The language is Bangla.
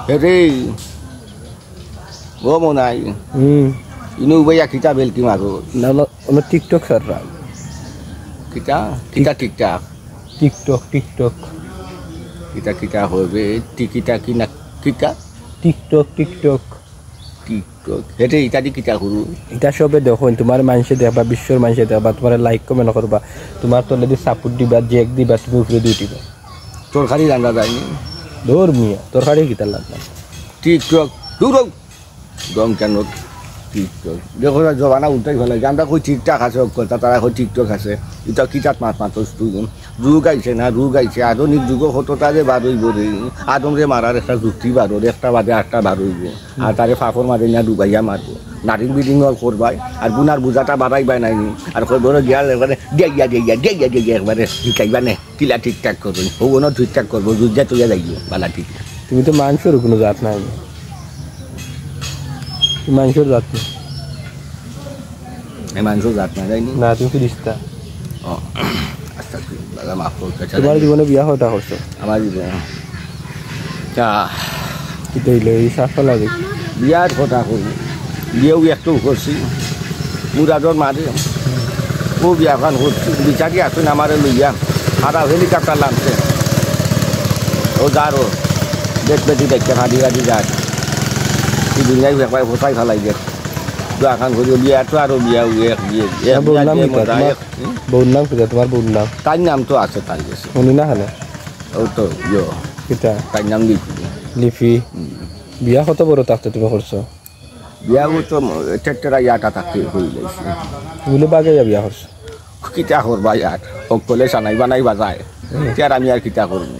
হেরে ও মনাই ইনু ভাইয়া কিতা বেলকি মারো না টিকটক স্যাররা কিতা কিতা টিকটাক টিকটক কিতা কিতা হবে টিকিটা কি না কিতা টিকটক টিকটক হেরে ইত্যাদি কিতা করু এটা সবে দেখুন তোমার মানুষে দেখবা বিশ্বর মানুষে দেখবা তোমার লাইক কমেন্ট করবা তোমার তলে দিয়ে সাপোর্ট দিবা জেক দিবা তুমি উপরে দিয়ে দিবা তরকারি রান্না যায়নি দৌড় মিয়া তরকারি কিতা লাগলাম টিকটক দূর গম কেন টিকটক দেখো জবানা উল্টাই ফেলে আমরা কই ঠিকঠাক আছে কথা তারা কই টিকটক আছে এটা কিতাত মাত যুগ আইছে না যুগ আইছে আধুনিক যুগ কতটা যে বার হইব রে আদমরে মারার একটা যুক্তি বার হল একটা বাদে আটটা বার হইব আর তারে ফাফর মারে না ডুবাইয়া মারবো নারিং বিডিং করবাই আর বুনার বুঝাটা বাড়াইবাই নাই আর কই বড় গিয়াল এবারে দিয়া একবারে শিখাইবা নে কিলা ঠিকঠাক করবো ওগুলো ঠিকঠাক করবো যুদ্ধা তুলে যাইব বালা ঠিক তুমি তো মাংসর কোনো জাত নাই মাংসর জাত মাংসর জাত না যায়নি না তুমি ফিরিস্তা আচ্ছা দাদা মাফ করতে তোমার জীবনে বিয়া হওয়াটা করছো আমার জীবনে কি তৈলে এই সাফা লাগে বিয়ার কথা করবো বিয়েও একটু করছি মুরাদর মারে ও বিয়াখান করছি বিচারি আসুন আমারে লইয়া সারা হেলিকপ্টার নামছে ও যারও দেখবে দেখতে হাঁটি যায় কি দুনিয়ায় একবার ফোসাই ফেলাই গে বিয়াখান করি বিয়াটো আরো বিয়া বউর নাম কিটা তোমার বউর নাম তার নাম তো আছে তাই গেছে শুনি না হলে ও তো কিটা তার নাম লিপি বিয়া কত বড় থাকতে তুমি করছো বিয়া তো টেটরা ইয়াটা থাকতে হয়ে গেছে বলে বাগে বিয়া করছো কিতা করবা ইয়ার সকলে সানাই বানাই বাজায় আর আমি আর কিতা করবো